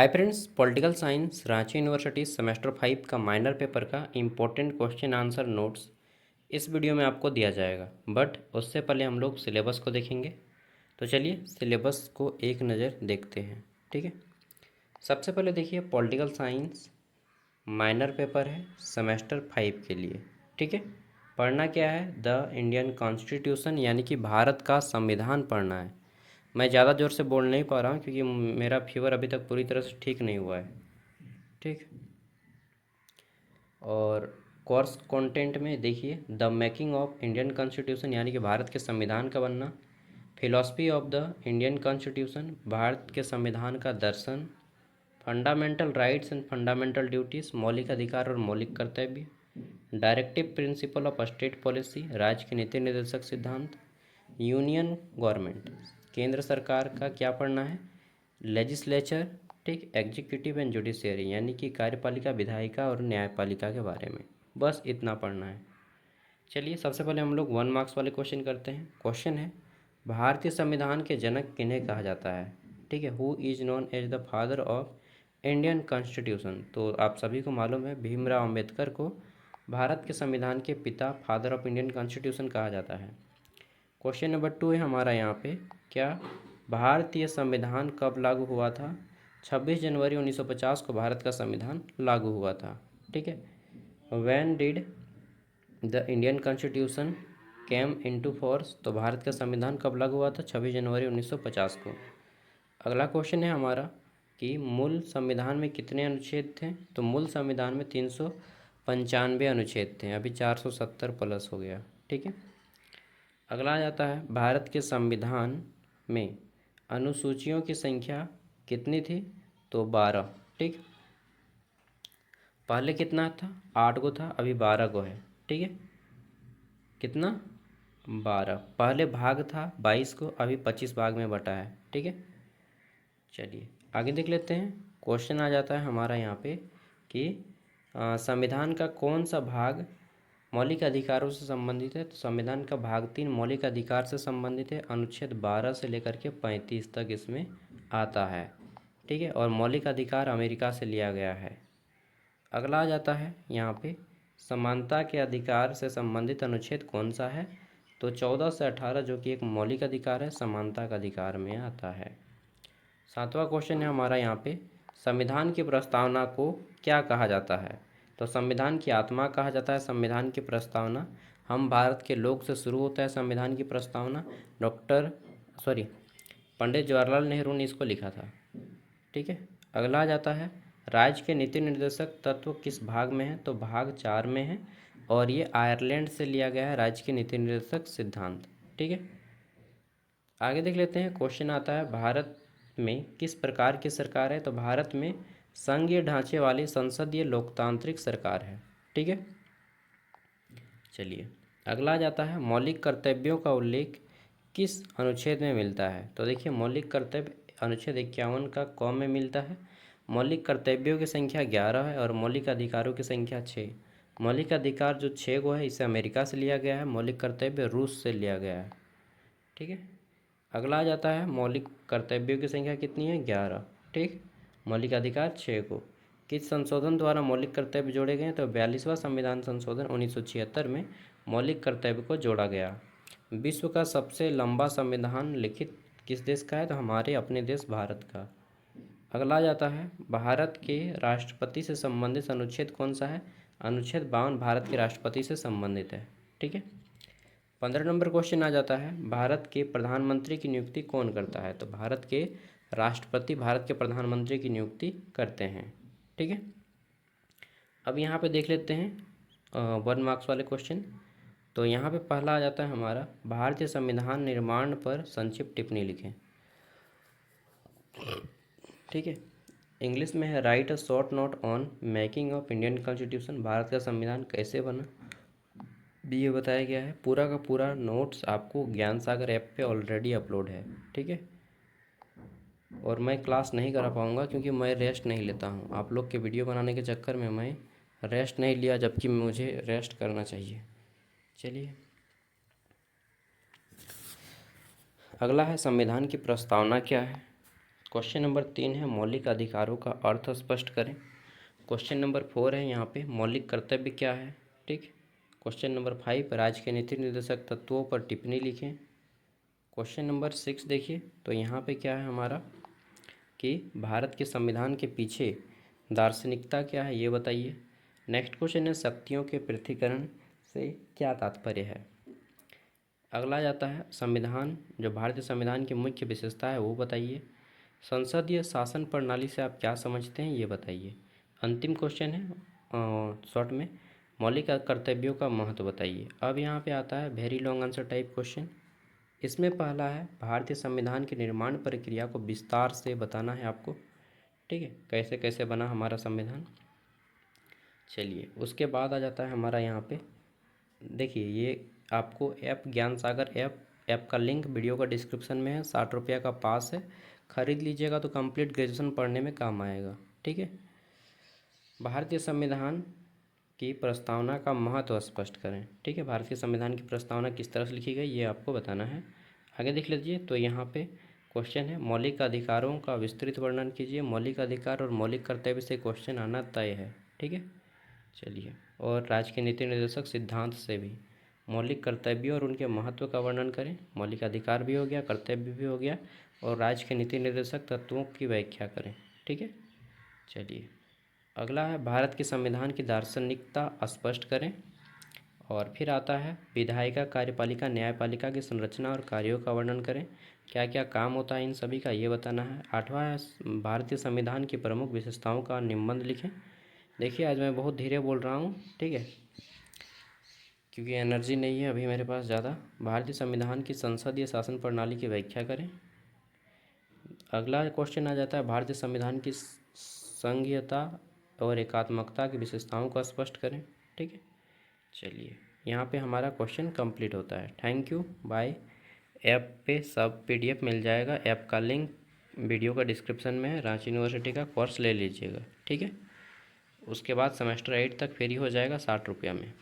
Hi friends, political science Ranchi university semester 5 का minor paper का important question answer notes इस video में आपको दिया जाएगा। बट उससे पहले हम लोग सिलेबस को देखेंगे। तो चलिए सिलेबस को एक नज़र देखते हैं। ठीक है, सबसे पहले देखिए पॉलिटिकल साइंस माइनर पेपर है सेमेस्टर 5 के लिए। ठीक है, पढ़ना क्या है? द इंडियन कॉन्स्टिट्यूशन यानी कि भारत का संविधान पढ़ना है। मैं ज़्यादा ज़ोर से बोल नहीं पा रहा हूँ क्योंकि मेरा फीवर अभी तक पूरी तरह से ठीक नहीं हुआ है। ठीक, और कोर्स कंटेंट में देखिए the making of Indian constitution यानी कि भारत के संविधान का बनना, philosophy of the Indian constitution Bharat के संविधान का दर्शन, fundamental rights and fundamental duties मौलिक अधिकार और मौलिक कर्तव्य, directive principle of state policy राज्य के नीति निर्देशक सिद्धांत, यूनियन गवर्नमेंट केंद्र सरकार का क्या पढ़ना है, लेजिस्लेचर, ठीक, एग्जीक्यूटिव एंड जुडिशियरी यानी कि कार्यपालिका विधायिका और न्यायपालिका के बारे में, बस इतना पढ़ना है। चलिए सबसे पहले हम लोग 1 मार्क्स वाले क्वेश्चन करते हैं। क्वेश्चन है भारतीय संविधान के जनक किन्हें कहा जाता है। ठीक है, who is known as the father of Indian constitution. तो आप सभी को मालूम है भीमराव अंबेडकर को भारत के संविधान के पिता फादर ऑफ इंडियन कॉन्स्टिट्यूशन कहा जाता है। क्वेश्चन नंबर 2 है हमारा यहाँ पे, क्या भारतीय संविधान कब लागू हुआ था? 26 जनवरी 1950 को भारत का संविधान लागू हुआ था। ठीक है, when did the Indian constitution came into force. तो भारत का संविधान कब लागू हुआ था? 26 जनवरी 1950 को। अगला क्वेश्चन है हमारा कि मूल संविधान में कितने अनुच्छेद थे? तो मूल संविधान में 395 अनुच्छेद थे, अभी 470 प्लस हो गया। ठीक है, अगला आ जाता है भारत के संविधान में अनुसूचियों की संख्या कितनी थी? तो 12। ठीक, पहले कितना था? 8 को था, अभी 12 को है। ठीक है, कितना? 12। पहले भाग था 22 को, अभी 25 भाग में बटा है। ठीक है, चलिए आगे देख लेते हैं। क्वेश्चन आ जाता है हमारा यहाँ पे कि संविधान का कौन सा भाग मौलिक अधिकारों से संबंधित है? तो संविधान का भाग 3 मौलिक अधिकार से संबंधित है। अनुच्छेद 12 से लेकर के 35 तक इसमें आता है। ठीक है, और मौलिक अधिकार अमेरिका से लिया गया है। अगला आ जाता है यहाँ पे समानता के अधिकार से संबंधित अनुच्छेद कौन सा है? तो 14 से 18 जो कि एक मौलिक अधिकार है, समानता का अधिकार में आता है। 7वां क्वेश्चन है हमारा यहाँ पे, संविधान की प्रस्तावना को क्या कहा जाता है? तो संविधान की आत्मा कहा जाता है संविधान की प्रस्तावना। हम भारत के लोग से शुरू होता है संविधान की प्रस्तावना। पंडित जवाहरलाल नेहरू ने इसको लिखा था। ठीक है, अगला आ जाता है राज्य के नीति निर्देशक तत्व किस भाग में है? तो भाग 4 में है, और ये आयरलैंड से लिया गया है राज्य के नीति निर्देशक सिद्धांत। ठीक है, आगे देख लेते हैं। क्वेश्चन आता है भारत में किस प्रकार की सरकार है? तो भारत में संघीय ढांचे वाली संसदीय लोकतांत्रिक सरकार है। ठीक है, चलिए अगला आ जाता है मौलिक कर्तव्यों का उल्लेख किस अनुच्छेद में मिलता है? तो देखिए मौलिक कर्तव्य अनुच्छेद 51 का क में मिलता है। मौलिक कर्तव्यों की संख्या 11 है और मौलिक अधिकारों की संख्या 6। मौलिक अधिकार जो 6 को है इसे अमेरिका से लिया गया है, मौलिक कर्तव्य रूस से लिया गया है। ठीक है, अगला आ जाता है मौलिक कर्तव्यों की संख्या कितनी है? 11। ठीक, मौलिक अधिकार 6 को। किस संशोधन द्वारा मौलिक कर्तव्य जोड़े गए? तो 42वां संविधान संशोधन 1976 में मौलिक कर्तव्य को जोड़ा गया। विश्व का सबसे लंबा संविधान लिखित किस देश का है? तो हमारे अपने देश भारत का। अगला आ जाता है भारत के राष्ट्रपति से संबंधित अनुच्छेद कौन सा है? अनुच्छेद 52 भारत के राष्ट्रपति से संबंधित है। ठीक है, 15 नंबर क्वेश्चन आ जाता है भारत के प्रधानमंत्री की नियुक्ति कौन करता है? तो भारत के राष्ट्रपति भारत के प्रधानमंत्री की नियुक्ति करते हैं। ठीक है, अब यहाँ पे देख लेते हैं 1 मार्क्स वाले क्वेश्चन। तो यहाँ पे पहला आ जाता है हमारा भारतीय संविधान निर्माण पर संक्षिप्त टिप्पणी लिखें। ठीक है, इंग्लिश में है right a short note on making of Indian constitution. Bharat का संविधान कैसे बना भी ये बताया गया है। पूरा का पूरा नोट्स आपको ज्ञान सागर ऐप पे ऑलरेडी अपलोड है। ठीक है, और मैं क्लास नहीं करा पाऊँगा क्योंकि मैं रेस्ट नहीं लेता हूँ। आप लोग के वीडियो बनाने के चक्कर में मैं रेस्ट नहीं लिया, जबकि मुझे रेस्ट करना चाहिए। चलिए अगला है संविधान की प्रस्तावना क्या है? क्वेश्चन नंबर 3 है मौलिक अधिकारों का अर्थ स्पष्ट करें। क्वेश्चन नंबर 4 है यहाँ पे मौलिक कर्तव्य क्या है। ठीक। क्वेश्चन नंबर 5 राज्य के नीति निर्देशक तत्वों पर टिप्पणी लिखें। क्वेश्चन नंबर 6 देखिए तो यहाँ पे क्या है हमारा कि भारत के संविधान के पीछे दार्शनिकता क्या है ये बताइए। नेक्स्ट क्वेश्चन है शक्तियों के पृथक्करण से क्या तात्पर्य है। अगला जाता है संविधान, जो भारतीय संविधान की मुख्य विशेषता है वो बताइए। संसदीय शासन प्रणाली से आप क्या समझते हैं ये बताइए। अंतिम क्वेश्चन है शॉर्ट में मौलिक कर्तव्यों का महत्व बताइए। अब यहाँ पे आता है very long answer type question. इसमें पहला है भारतीय संविधान की निर्माण प्रक्रिया को विस्तार से बताना है आपको। ठीक है, कैसे कैसे बना हमारा संविधान। चलिए उसके बाद आ जाता है हमारा यहाँ पे देखिए ये आपको ऐप ज्ञान सागर ऐप का लिंक वीडियो का डिस्क्रिप्शन में है। 60 रुपये का पास है, ख़रीद लीजिएगा तो कंप्लीट ग्रेजुएशन पढ़ने में काम आएगा। ठीक है। भारतीय संविधान की प्रस्तावना का महत्व स्पष्ट करें। ठीक है, भारतीय संविधान की प्रस्तावना किस तरह से लिखी गई ये आपको बताना है। आगे देख लीजिए तो यहाँ पे क्वेश्चन है मौलिक अधिकारों का विस्तृत वर्णन कीजिए। मौलिक अधिकार और मौलिक कर्तव्य से क्वेश्चन आना तय है। ठीक है। चलिए और राज्य के नीति निर्देशक सिद्धांत से भी मौलिक कर्तव्यों और उनके महत्व का वर्णन करें। मौलिक अधिकार भी हो गया, कर्तव्य भी हो गया, और राज्य के नीति निर्देशक तत्वों की व्याख्या करें। ठीक है। चलिए अगला है भारत के संविधान की दार्शनिकता स्पष्ट करें। और फिर आता है विधायिका, कार्यपालिका, न्यायपालिका की संरचना और कार्यों का वर्णन करें। क्या क्या काम होता है इन सभी का ये बताना है। 8वां है भारतीय संविधान की प्रमुख विशेषताओं का निबंध लिखें। देखिए आज मैं बहुत धीरे बोल रहा हूँ, ठीक है, क्योंकि एनर्जी नहीं है अभी मेरे पास ज़्यादा। भारतीय संविधान की संसदीय शासन प्रणाली की व्याख्या करें। अगला क्वेश्चन आ जाता है भारतीय संविधान की संघीयता और एकात्मकता की विशेषताओं को स्पष्ट करें। ठीक है। चलिए यहाँ पे हमारा क्वेश्चन कंप्लीट होता है। Thank you, bye. ऐप पे सब PDF मिल जाएगा। ऐप का लिंक वीडियो का डिस्क्रिप्शन में है। रांची यूनिवर्सिटी का कोर्स ले लीजिएगा। ठीक है। उसके बाद सेमेस्टर 8 तक फ्री हो जाएगा 60 रुपया में।